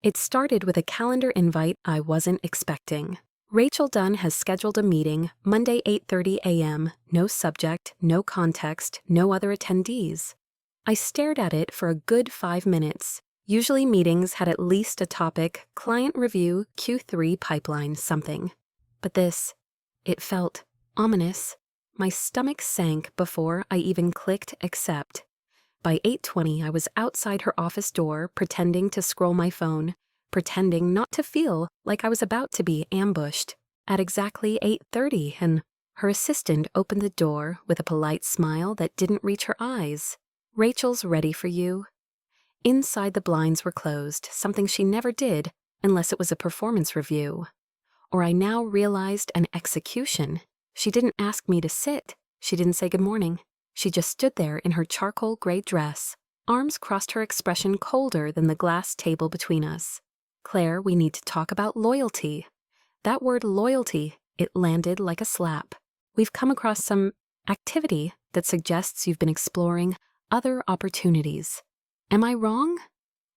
It started with a calendar invite I wasn't expecting. Rachel Dunn has scheduled a meeting, Monday 8:30 a.m., no subject, no context, no other attendees. I stared at it for a good 5 minutes. Usually meetings had at least a topic, client review, Q3 pipeline, something. But this, it felt ominous. My stomach sank before I even clicked accept. By 8:20, I was outside her office door, pretending to scroll my phone, pretending not to feel like I was about to be ambushed. At exactly 8:30, and her assistant opened the door with a polite smile that didn't reach her eyes. "Rachel's ready for you." Inside, the blinds were closed, something she never did unless it was a performance review. Or I now realized an execution. She didn't ask me to sit. She didn't say good morning. She just stood there in her charcoal gray dress, arms crossed, her expression colder than the glass table between us. "Claire, we need to talk about loyalty." That word loyalty, it landed like a slap. "We've come across some activity that suggests you've been exploring other opportunities. Am I wrong?"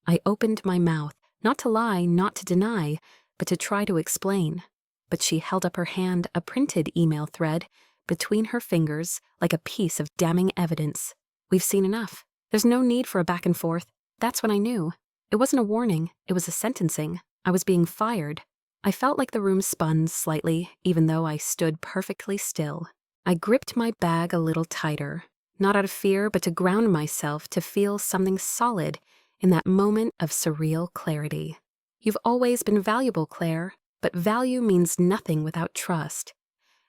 I opened my mouth, not to lie, not to deny, but to try to explain. But she held up her hand, a printed email thread, between her fingers like a piece of damning evidence. "We've seen enough. There's no need for a back and forth." That's when I knew. It wasn't a warning, it was a sentencing. I was being fired. I felt like the room spun slightly, even though I stood perfectly still. I gripped my bag a little tighter, not out of fear, but to ground myself, to feel something solid in that moment of surreal clarity. "You've always been valuable, Claire, but value means nothing without trust.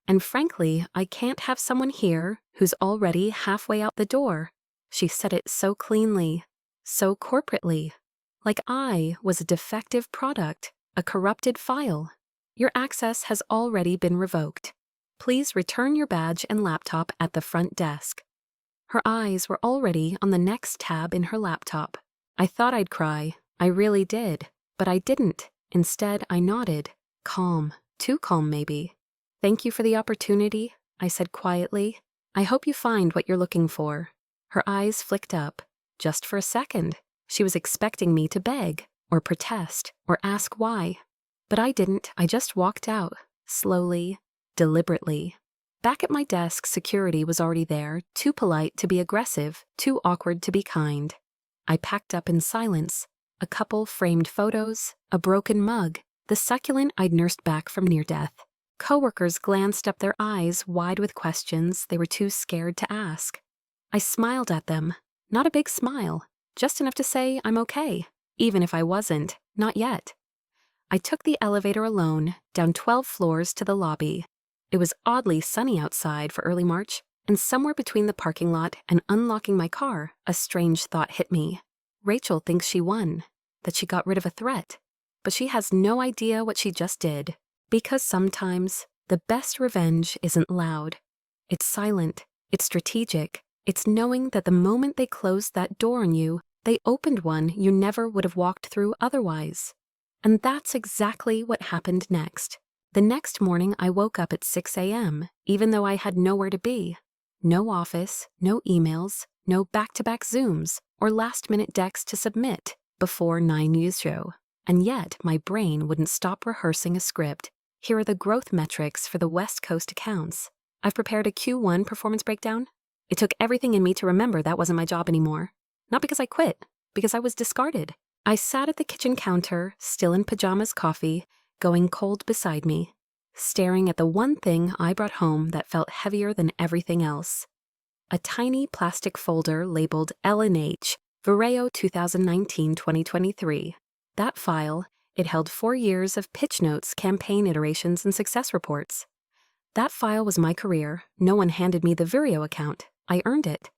And frankly, I can't have someone here who's already halfway out the door." She said it so cleanly, so corporately, like I was a defective product, a corrupted file. "Your access has already been revoked. Please return your badge and laptop at the front desk." Her eyes were already on the next tab in her laptop. I thought I'd cry. I really did. But I didn't. Instead, I nodded. Calm. Too calm, maybe. "Thank you for the opportunity," I said quietly. "I hope you find what you're looking for." Her eyes flicked up. Just for a second. She was expecting me to beg, or protest, or ask why. But I didn't. I just walked out, slowly, deliberately. Back at my desk, security was already there, too polite to be aggressive, too awkward to be kind. I packed up in silence. A couple framed photos, a broken mug, the succulent I'd nursed back from near death. Coworkers glanced up, their eyes wide with questions they were too scared to ask. I smiled at them. Not a big smile, just enough to say I'm okay, even if I wasn't, not yet. I took the elevator alone, down 12 floors to the lobby. It was oddly sunny outside for early March, and somewhere between the parking lot and unlocking my car, a strange thought hit me. Rachel thinks she won, that she got rid of a threat, but she has no idea what she just did. Because sometimes the best revenge isn't loud. It's silent, it's strategic, it's knowing that the moment they closed that door on you, they opened one you never would have walked through otherwise. And that's exactly what happened next. The next morning I woke up at 6 a.m., even though I had nowhere to be. No office, no emails, no back-to-back Zooms, or last-minute decks to submit before 9 usual. And yet my brain wouldn't stop rehearsing a script. Here are the growth metrics for the West Coast accounts. I've prepared a Q1 performance breakdown. It took everything in me to remember that wasn't my job anymore. Not because I quit, because I was discarded. I sat at the kitchen counter, still in pajamas, coffee going cold beside me, staring at the one thing I brought home that felt heavier than everything else. A tiny plastic folder labeled L&H, Vireo 2019-2023. That file, it held 4 years of pitch notes, campaign iterations, and success reports. That file was my career. No one handed me the Vireo account. I earned it.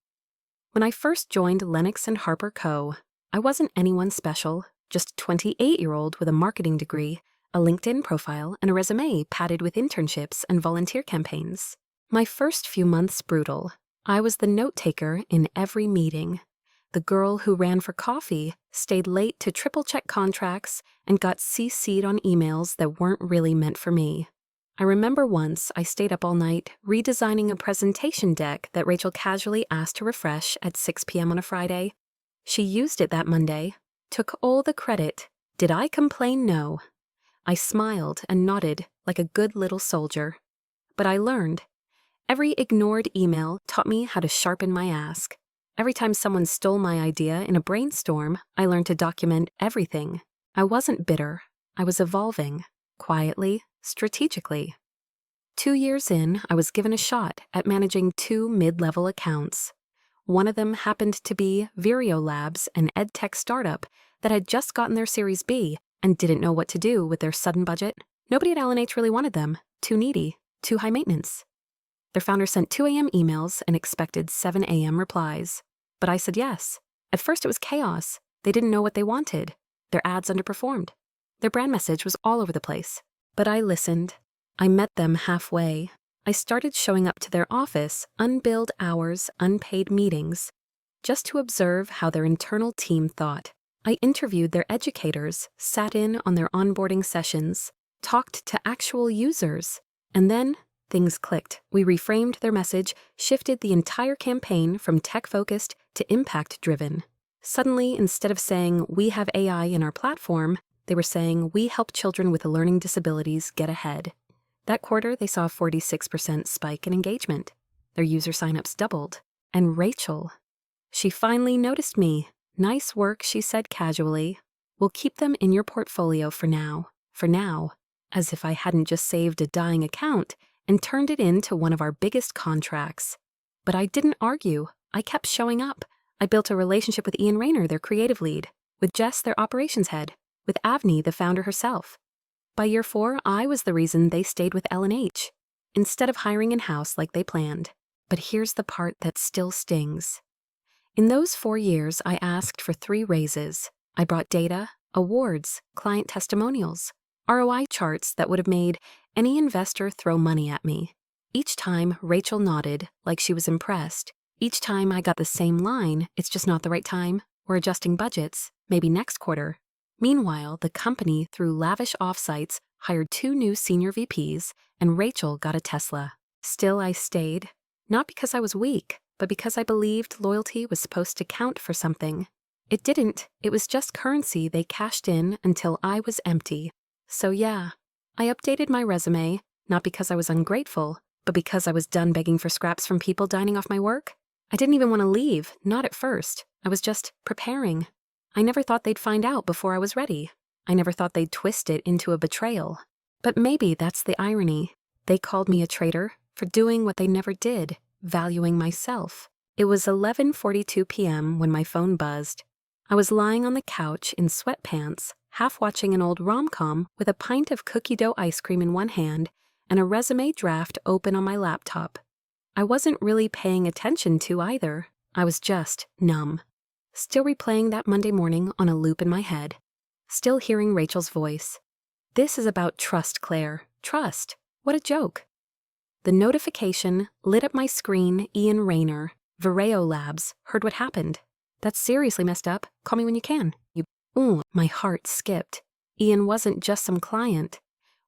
When I first joined Lennox and Harper Co., I wasn't anyone special, just a 28-year-old with a marketing degree, a LinkedIn profile, and a resume padded with internships and volunteer campaigns. My first few months brutal. I was the note-taker in every meeting. The girl who ran for coffee, stayed late to triple-check contracts, and got CC'd on emails that weren't really meant for me. I remember once I stayed up all night redesigning a presentation deck that Rachel casually asked to refresh at 6 p.m. on a Friday. She used it that Monday, took all the credit, Did I complain? No. I smiled and nodded like a good little soldier. But I learned. Every ignored email taught me how to sharpen my ask. Every time someone stole my idea in a brainstorm, I learned to document everything. I wasn't bitter. I was evolving. Quietly, strategically. 2 years in, I was given a shot at managing 2 mid-level accounts. One of them happened to be Vireo Labs, an edtech startup that had just gotten their Series B and didn't know what to do with their sudden budget. Nobody at L&H really wanted them. Too needy, too high maintenance. Their founder sent 2 a.m. emails and expected 7 a.m. replies. But I said yes. At first it was chaos. They didn't know what they wanted. Their ads underperformed. Their brand message was all over the place. But I listened. I met them halfway. I started showing up to their office, unbilled hours, unpaid meetings, just to observe how their internal team thought. I interviewed their educators, sat in on their onboarding sessions, talked to actual users, and then things clicked. We reframed their message, shifted the entire campaign from tech-focused to impact-driven. Suddenly, instead of saying, "We have AI in our platform," they were saying, "We help children with learning disabilities get ahead." That quarter, they saw a 46% spike in engagement. Their user signups doubled. And Rachel, she finally noticed me. "Nice work," she said casually. "We'll keep them in your portfolio for now." For now, as if I hadn't just saved a dying account and turned it into one of our biggest contracts. But I didn't argue. I kept showing up. I built a relationship with Ian Rayner, their creative lead, with Jess, their operations head, with Avni, the founder herself. By year 4, I was the reason they stayed with L&H, instead of hiring in-house like they planned. But here's the part that still stings. In those 4 years, I asked for 3 raises. I brought data, awards, client testimonials, ROI charts that would have made any investor throw money at me. Each time, Rachel nodded like she was impressed. Each time I got the same line, "It's just not the right time. We're adjusting budgets. Maybe next quarter." Meanwhile, the company, through lavish offsites, hired 2 new senior VPs, and Rachel got a Tesla. Still, I stayed. Not because I was weak, but because I believed loyalty was supposed to count for something. It didn't. It was just currency they cashed in until I was empty. So yeah, I updated my resume, not because I was ungrateful, but because I was done begging for scraps from people dining off my work. I didn't even want to leave, not at first. I was just preparing. I never thought they'd find out before I was ready. I never thought they'd twist it into a betrayal. But maybe that's the irony. They called me a traitor for doing what they never did, valuing myself. It was 11:42 p.m. when my phone buzzed. I was lying on the couch in sweatpants, half watching an old rom-com with a pint of cookie dough ice cream in one hand and a resume draft open on my laptop. I wasn't really paying attention to either. I was just numb. Still replaying that Monday morning on a loop in my head. Still hearing Rachel's voice. "This is about trust, Claire. Trust. What a joke." The notification lit up my screen. Ian Rayner, Vireo Labs, heard what happened. "That's seriously messed up. Call me when you can." My heart skipped. Ian wasn't just some client.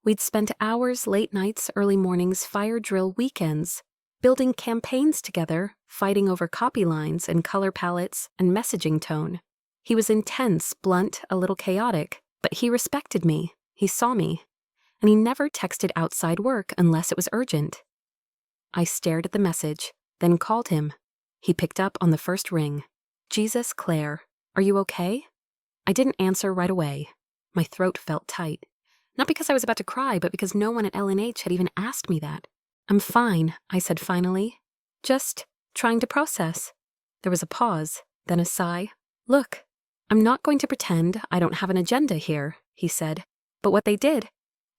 We'd spent hours, late nights, early mornings, fire drill weekends, building campaigns together, fighting over copy lines and color palettes and messaging tone. He was intense, blunt, a little chaotic, but he respected me. He saw me. And he never texted outside work unless it was urgent. I stared at the message, then called him. He picked up on the first ring. "Jesus, Claire, are you okay?" I didn't answer right away. My throat felt tight. Not because I was about to cry, but because no one at L&H had even asked me that. "I'm fine," I said finally. "Just trying to process." There was a pause, then a sigh. "Look, I'm not going to pretend I don't have an agenda here," he said. "But what they did,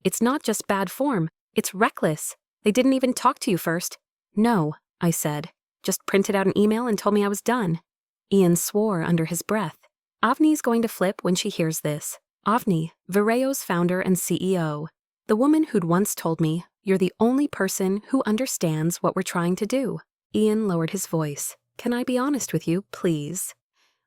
it's not just bad form, it's reckless. They didn't even talk to you first." "No," I said. "Just printed out an email and told me I was done." Ian swore under his breath. "Avni's going to flip when she hears this." Avni, Vireo's founder and CEO. The woman who'd once told me, "You're the only person who understands what we're trying to do." Ian lowered his voice. "Can I be honest with you, please?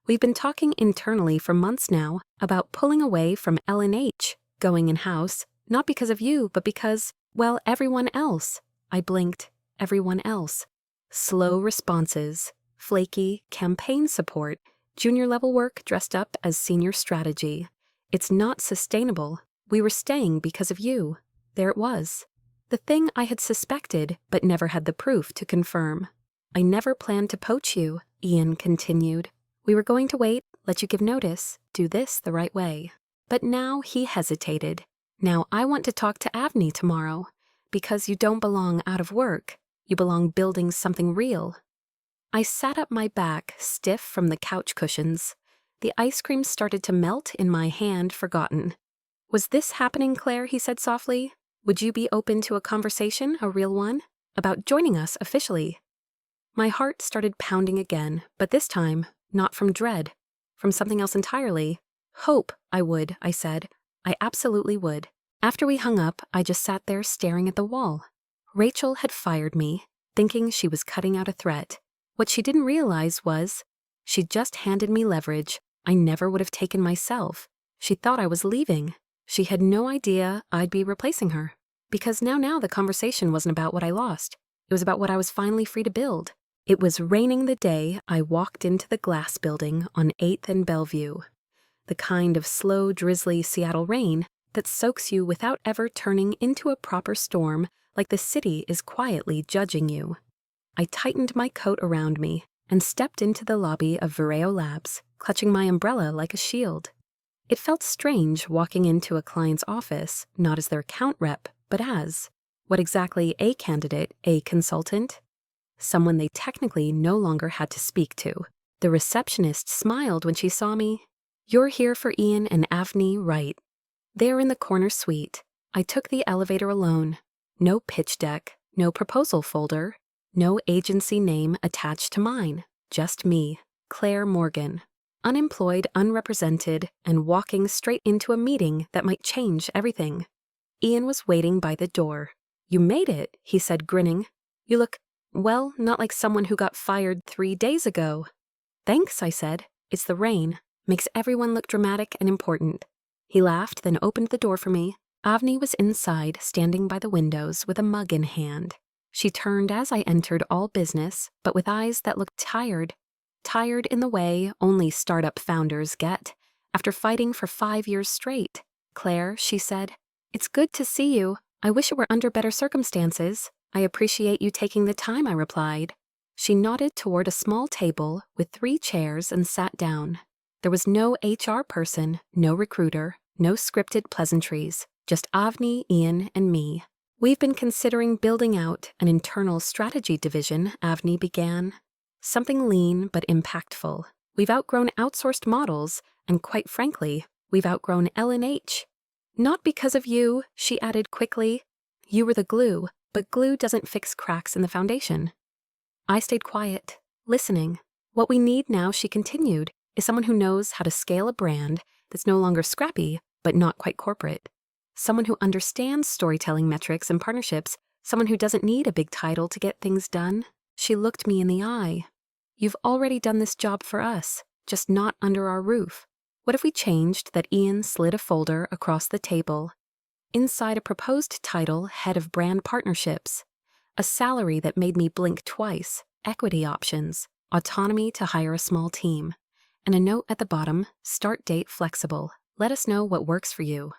We've been talking internally for months now about pulling away from L&H, going in-house, not because of you, but because, well, everyone else." I blinked. Everyone else. Slow responses, flaky campaign support, junior-level work dressed up as senior strategy. It's not sustainable. We were staying because of you. There it was. The thing I had suspected but never had the proof to confirm. I never planned to poach you, Ian continued. We were going to wait, let you give notice, do this the right way. But now he hesitated. Now I want to talk to Avni tomorrow. Because you don't belong out of work. You belong building something real. I sat up my back, stiff from the couch cushions. The ice cream started to melt in my hand, forgotten. Was this happening, Claire? He said softly. Would you be open to a conversation, a real one, about joining us officially? My heart started pounding again, but this time, not from dread, from something else entirely. Hope I said. I absolutely would. After we hung up, I just sat there staring at the wall. Rachel had fired me, thinking she was cutting out a threat. What she didn't realize was, she'd just handed me leverage I never would have taken myself. She thought I was leaving. She had no idea I'd be replacing her. Because now the conversation wasn't about what I lost. It was about what I was finally free to build. It was raining the day I walked into the glass building on 8th and Bellevue. The kind of slow, drizzly Seattle rain that soaks you without ever turning into a proper storm, like the city is quietly judging you. I tightened my coat around me and stepped into the lobby of Vireo Labs, clutching my umbrella like a shield. It felt strange walking into a client's office, not as their account rep, but as, what exactly, a candidate, a consultant? Someone they technically no longer had to speak to. The receptionist smiled when she saw me. You're here for Ian and Avni, right? There in the corner suite, I took the elevator alone. No pitch deck, no proposal folder, no agency name attached to mine. Just me, Claire Morgan, unemployed, unrepresented, and walking straight into a meeting that might change everything. Ian was waiting by the door. You made it, he said, grinning. You look, well, not like someone who got fired 3 days ago. Thanks, I said. It's the rain. Makes everyone look dramatic and important. He laughed, then opened the door for me. Avni was inside, standing by the windows with a mug in hand. She turned as I entered, all business, but with eyes that looked tired. Tired in the way only startup founders get, after fighting for 5 years straight. Claire, she said, it's good to see you. I wish it were under better circumstances. I appreciate you taking the time, I replied. She nodded toward a small table with 3 chairs and sat down. There was no HR person, no recruiter, no scripted pleasantries, just Avni, Ian, and me. We've been considering building out an internal strategy division, Avni began. Something lean but impactful. We've outgrown outsourced models, and quite frankly, we've outgrown L&H. Not because of you, she added quickly. You were the glue, but glue doesn't fix cracks in the foundation. I stayed quiet, listening. What we need now, she continued, is someone who knows how to scale a brand that's no longer scrappy, but not quite corporate. Someone who understands storytelling metrics and partnerships, someone who doesn't need a big title to get things done. She looked me in the eye. You've already done this job for us, just not under our roof. What if we changed that? Ian slid a folder across the table. Inside a proposed title, Head of Brand Partnerships. A salary that made me blink twice, equity options, autonomy to hire a small team. And a note at the bottom, start date flexible. Let us know what works for you.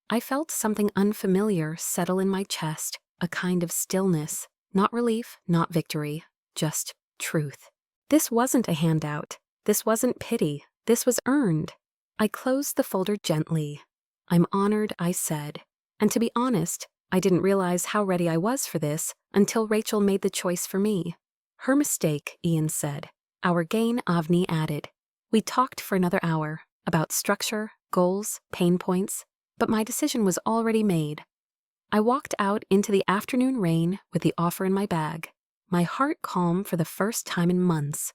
I felt something unfamiliar settle in my chest, a kind of stillness. Not relief, not victory, just truth. This wasn't a handout. This wasn't pity. This was earned. I closed the folder gently. I'm honored, I said. And to be honest, I didn't realize how ready I was for this until Rachel made the choice for me. Her mistake, Ian said. Our gain, Avni added. We talked for another hour about structure, goals, pain points, but my decision was already made. I walked out into the afternoon rain with the offer in my bag, my heart calm for the first time in months.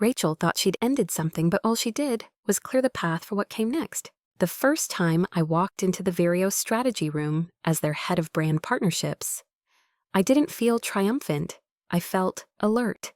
Rachel thought she'd ended something, but all she did was clear the path for what came next. The first time I walked into the Vireo strategy room as their head of brand partnerships, I didn't feel triumphant. I felt alert.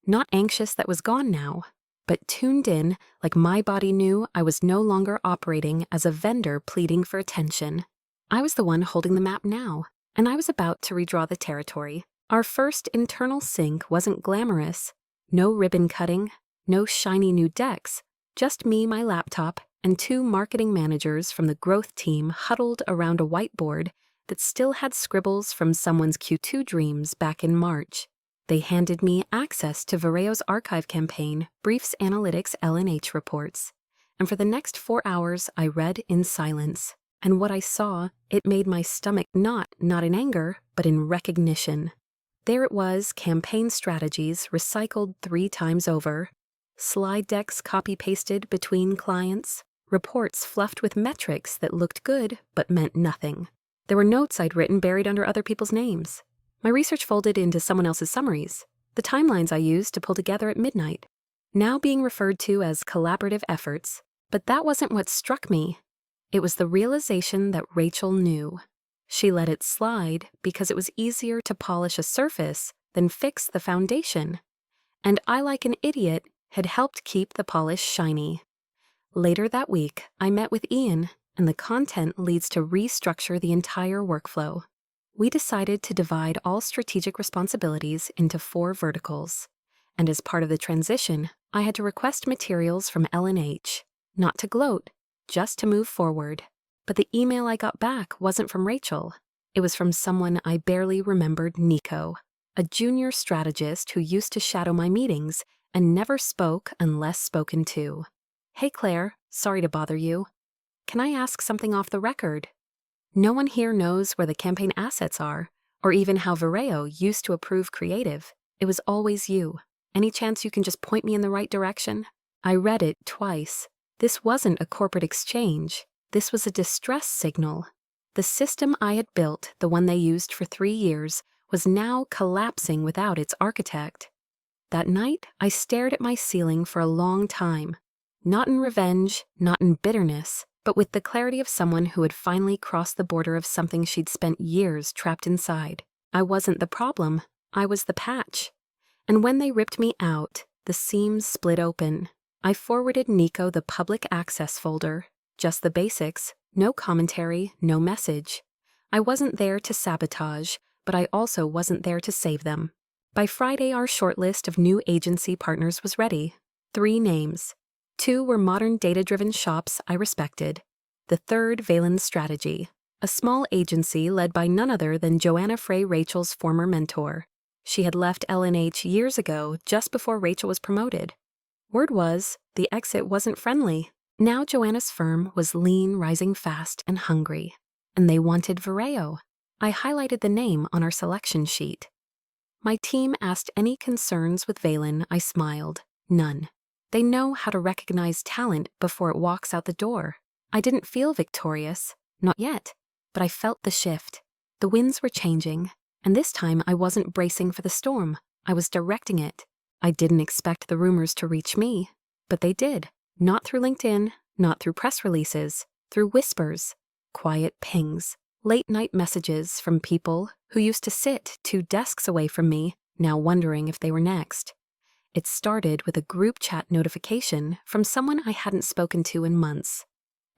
Not anxious that was gone now, but tuned in like my body knew I was no longer operating as a vendor pleading for attention. I was the one holding the map now, and I was about to redraw the territory. Our first internal sync wasn't glamorous. No ribbon cutting, no shiny new decks, just me, my laptop, and 2 marketing managers from the growth team huddled around a whiteboard that still had scribbles from someone's Q2 dreams back in March. They handed me access to Vireo's archive campaign, Briefs Analytics L&H reports. And for the next 4 hours, I read in silence. And what I saw, it made my stomach knot, not in anger, but in recognition. There it was, campaign strategies recycled 3 times over, slide decks copy-pasted between clients, reports fluffed with metrics that looked good but meant nothing. There were notes I'd written buried under other people's names. My research folded into someone else's summaries, the timelines I used to pull together at midnight, now being referred to as collaborative efforts. But that wasn't what struck me. It was the realization that Rachel knew. She let it slide because it was easier to polish a surface than fix the foundation. And I, like an idiot, had helped keep the polish shiny. Later that week, I met with Ian, and the content leads to restructure the entire workflow. We decided to divide all strategic responsibilities into 4 verticals. And as part of the transition, I had to request materials from L&H, not to gloat, just to move forward. But the email I got back wasn't from Rachel. It was from someone I barely remembered, Nico, a junior strategist who used to shadow my meetings and never spoke unless spoken to. "Hey Claire, sorry to bother you. Can I ask something off the record? No one here knows where the campaign assets are, or even how Vireo used to approve creative. It was always you. Any chance you can just point me in the right direction?" I read it twice. This wasn't a corporate exchange. This was a distress signal. The system I had built, the one they used for 3 years, was now collapsing without its architect. That night, I stared at my ceiling for a long time. Not in revenge, not in bitterness, but with the clarity of someone who had finally crossed the border of something she'd spent years trapped inside. I wasn't the problem. I was the patch. And when they ripped me out, the seams split open. I forwarded Nico the public access folder, just the basics, no commentary, no message. I wasn't there to sabotage, but I also wasn't there to save them. By Friday, our shortlist of new agency partners was ready. 3 names. 2 were modern data-driven shops I respected. The third, Valen Strategy, a small agency led by none other than Joanna Frey, Rachel's former mentor. She had left L&H years ago, just before Rachel was promoted. Word was, the exit wasn't friendly. Now Joanna's firm was lean, rising fast, and hungry. And they wanted Vireo. I highlighted the name on our selection sheet. My team asked any concerns with Valen. I smiled. None. They know how to recognize talent before it walks out the door. I didn't feel victorious. Not yet. But I felt the shift. The winds were changing. And this time I wasn't bracing for the storm. I was directing it. I didn't expect the rumors to reach me, but they did. Not through LinkedIn, not through press releases, through whispers, quiet pings, late-night messages from people who used to sit 2 desks away from me, now wondering if they were next. It started with a group chat notification from someone I hadn't spoken to in months.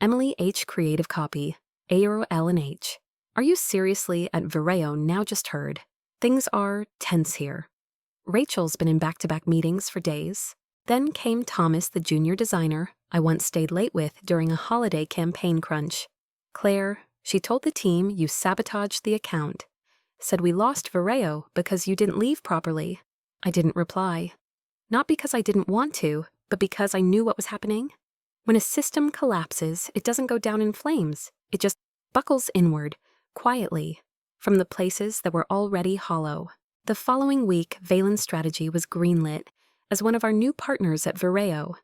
Emily H. Creative Copy, Aero L&H. Are you seriously at Vireo now? Just heard. Things are tense here. Rachel's been in back-to-back meetings for days. Then came Thomas, the junior designer I once stayed late with during a holiday campaign crunch. "Claire," she told the team, "you sabotaged the account. Said we lost Vireo because you didn't leave properly." I didn't reply. Not because I didn't want to, but because I knew what was happening. When a system collapses, it doesn't go down in flames. It just buckles inward, quietly, from the places that were already hollow. The following week, Valen Strategy was greenlit as one of our new partners at Vireo.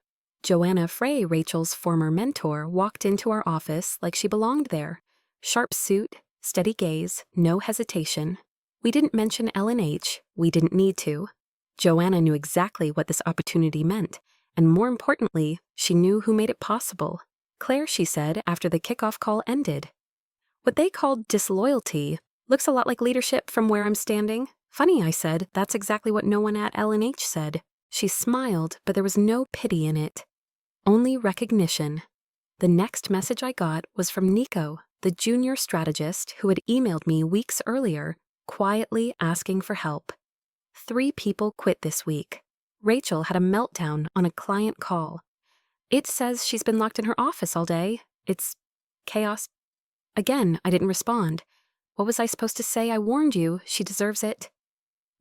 Joanna Frey, Rachel's former mentor, walked into our office like she belonged there. Sharp suit, steady gaze, no hesitation. We didn't mention L&H. We didn't need to. Joanna knew exactly what this opportunity meant, and more importantly, she knew who made it possible. "Claire," she said after the kickoff call ended. "What they called disloyalty looks a lot like leadership from where I'm standing." "Funny," I said. "That's exactly what no one at L&H said." She smiled, but there was no pity in it. Only recognition. The next message I got was from Nico, the junior strategist who had emailed me weeks earlier, quietly asking for help. 3 people quit this week. Rachel had a meltdown on a client call. It says she's been locked in her office all day. It's chaos. Again, I didn't respond. What was I supposed to say? I warned you. She deserves it.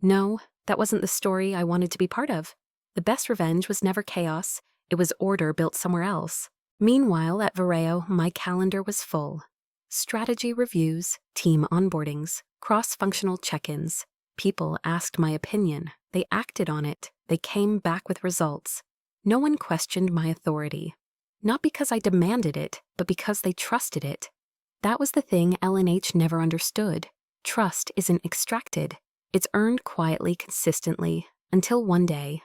No, that wasn't the story I wanted to be part of. The best revenge was never chaos. It was order built somewhere else. Meanwhile, at Vireo, my calendar was full. Strategy reviews, team onboardings, cross-functional check-ins. People asked my opinion. They acted on it. They came back with results. No one questioned my authority. Not because I demanded it, but because they trusted it. That was the thing L&H never understood. Trust isn't extracted. It's earned quietly, consistently, until one day,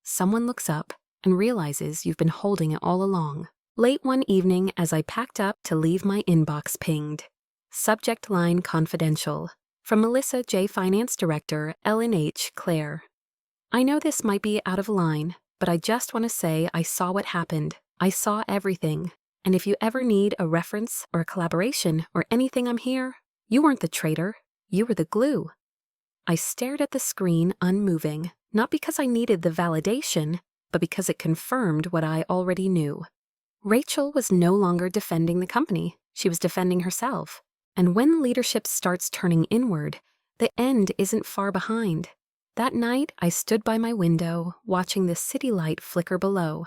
someone looks up and realizes you've been holding it all along. Late one evening, as I packed up to leave, my inbox pinged. Subject line confidential. From Melissa J., Finance Director, L&H, Claire. I know this might be out of line, but I just want to say I saw what happened. I saw everything. And if you ever need a reference or a collaboration or anything, I'm here. You weren't the traitor. You were the glue. I stared at the screen, unmoving, not because I needed the validation, but because it confirmed what I already knew. Rachel was no longer defending the company. She was defending herself. And when leadership starts turning inward, the end isn't far behind. That night, I stood by my window, watching the city light flicker below.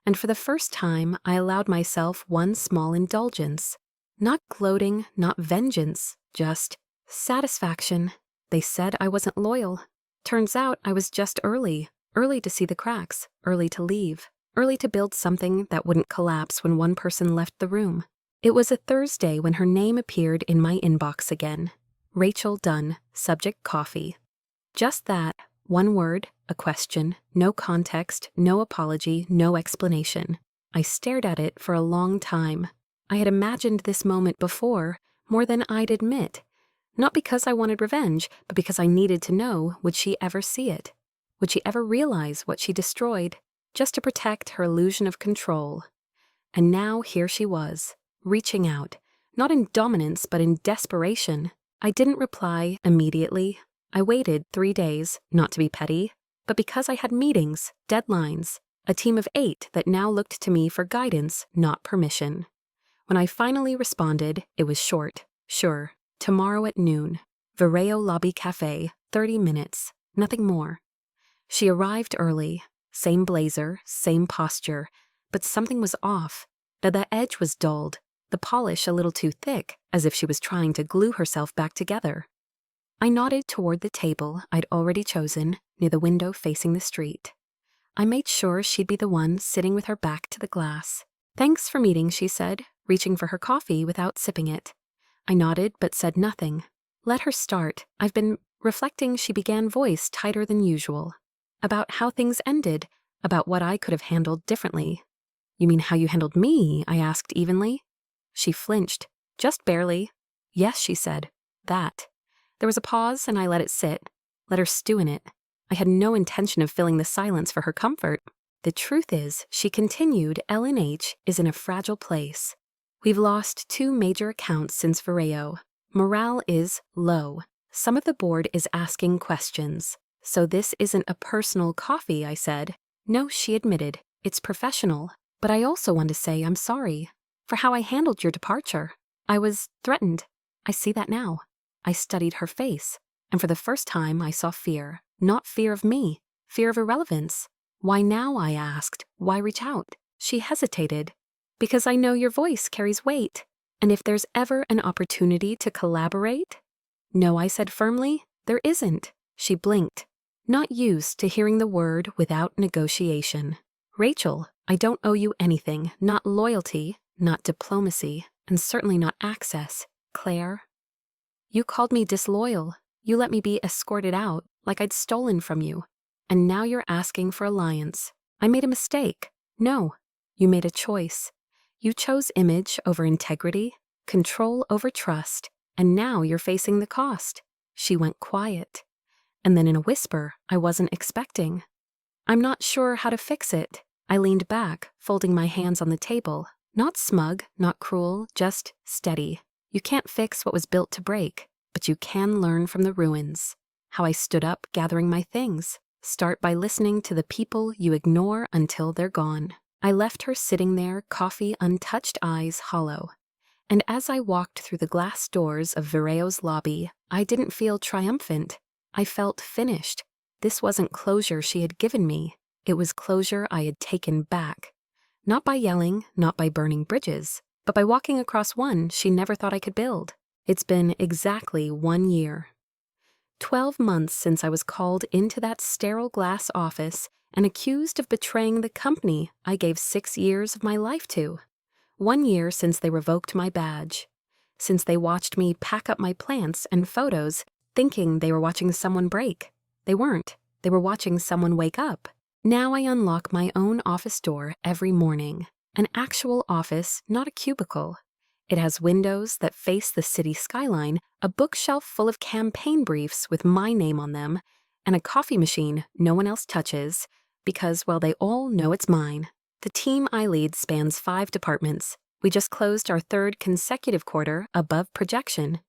And for the first time, I allowed myself one small indulgence. Not gloating, not vengeance, just satisfaction. They said I wasn't loyal. Turns out I was just early to see the cracks, early to leave, early to build something that wouldn't collapse when one person left the room. It was a Thursday when her name appeared in my inbox again. Rachel Dunn, subject coffee. Just that, one word, a question, no context, no apology, no explanation. I stared at it for a long time. I had imagined this moment before, more than I'd admit. Not because I wanted revenge, but because I needed to know, would she ever see it? Would she ever realize what she destroyed, just to protect her illusion of control? And now here she was, reaching out, not in dominance, but in desperation. I didn't reply immediately. I waited 3 days, not to be petty, but because I had meetings, deadlines, a team of 8 that now looked to me for guidance, not permission. When I finally responded, it was short. Sure, tomorrow at noon. Vireo Lobby Cafe, 30 minutes, nothing more. She arrived early, same blazer, same posture, but something was off. The edge was dulled, the polish a little too thick, as if she was trying to glue herself back together. I nodded toward the table I'd already chosen, near the window facing the street. I made sure she'd be the one sitting with her back to the glass. Thanks for meeting, she said, reaching for her coffee without sipping it. I nodded but said nothing. Let her start. I've been reflecting, she began, voice tighter than usual. About how things ended, about what I could have handled differently. You mean how you handled me? I asked evenly. She flinched. Just barely. Yes, she said. That. There was a pause and I let it sit, let her stew in it. I had no intention of filling the silence for her comfort. The truth is, she continued, L&H is in a fragile place. We've lost 2 major accounts since Vireo. Morale is low. Some of the board is asking questions. So this isn't a personal coffee, I said. No, she admitted. It's professional. But I also want to say I'm sorry for how I handled your departure. I was threatened. I see that now. I studied her face, and for the first time I saw fear. Not fear of me, fear of irrelevance. Why now, I asked. Why reach out? She hesitated. Because I know your voice carries weight. And if there's ever an opportunity to collaborate? No, I said firmly, there isn't. She blinked, not used to hearing the word without negotiation. Rachel, I don't owe you anything, not loyalty, not diplomacy, and certainly not access. Claire. You called me disloyal. You let me be escorted out, like I'd stolen from you. And now you're asking for alliance. I made a mistake. No, you made a choice. You chose image over integrity, control over trust, and now you're facing the cost. She went quiet. And then in a whisper I wasn't expecting. I'm not sure how to fix it. I leaned back, folding my hands on the table. Not smug, not cruel, just steady. You can't fix what was built to break, but you can learn from the ruins. How I stood up, gathering my things. Start by listening to the people you ignore until they're gone. I left her sitting there, coffee untouched, eyes hollow. And as I walked through the glass doors of Vireo's lobby, I didn't feel triumphant. I felt finished. This wasn't closure she had given me. It was closure I had taken back. Not by yelling, not by burning bridges, but by walking across one she never thought I could build. It's been exactly 1 year. 12 months since I was called into that sterile glass office and accused of betraying the company I gave 6 years of my life to. 1 year since they revoked my badge. Since they watched me pack up my plants and photos, thinking they were watching someone break. They weren't. They were watching someone wake up. Now I unlock my own office door every morning. An actual office, not a cubicle. It has windows that face the city skyline, a bookshelf full of campaign briefs with my name on them, and a coffee machine no one else touches, because, well, they all know it's mine. The team I lead spans 5 departments. We just closed our 3rd consecutive quarter above projection.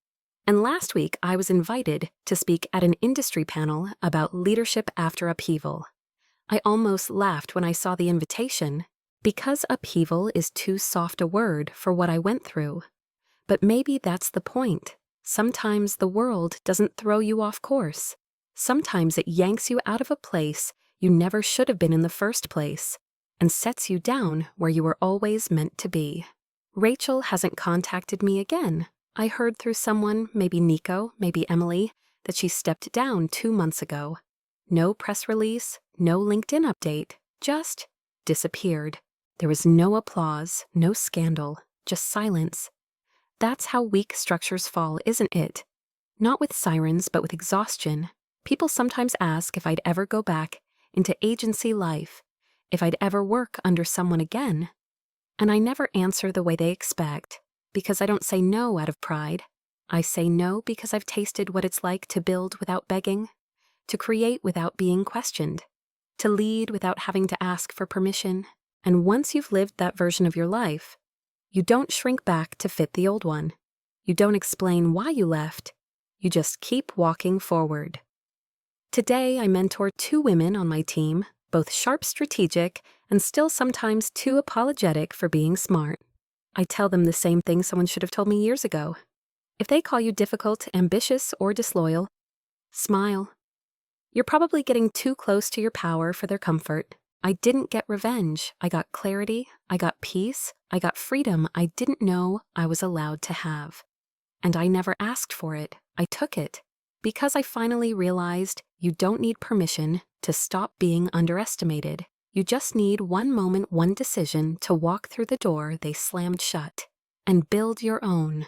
And last week I was invited to speak at an industry panel about leadership after upheaval. I almost laughed when I saw the invitation, because upheaval is too soft a word for what I went through. But maybe that's the point. Sometimes the world doesn't throw you off course. Sometimes it yanks you out of a place you never should have been in the first place, and sets you down where you were always meant to be. Rachel hasn't contacted me again. I heard through someone, maybe Nico, maybe Emily, that she stepped down 2 months ago. No press release, no LinkedIn update, just disappeared. There was no applause, no scandal, just silence. That's how weak structures fall, isn't it? Not with sirens, but with exhaustion. People sometimes ask if I'd ever go back into agency life, if I'd ever work under someone again. And I never answer the way they expect, because I don't say no out of pride. I say no because I've tasted what it's like to build without begging, to create without being questioned, to lead without having to ask for permission. And once you've lived that version of your life, you don't shrink back to fit the old one. You don't explain why you left. You just keep walking forward. Today, I mentor 2 women on my team, both sharp, strategic, and still sometimes too apologetic for being smart. I tell them the same thing someone should have told me years ago. If they call you difficult, ambitious, or disloyal, smile. You're probably getting too close to your power for their comfort. I didn't get revenge. I got clarity. I got peace. I got freedom I didn't know I was allowed to have. And I never asked for it. I took it. Because I finally realized you don't need permission to stop being underestimated. You just need one moment, one decision to walk through the door they slammed shut and build your own.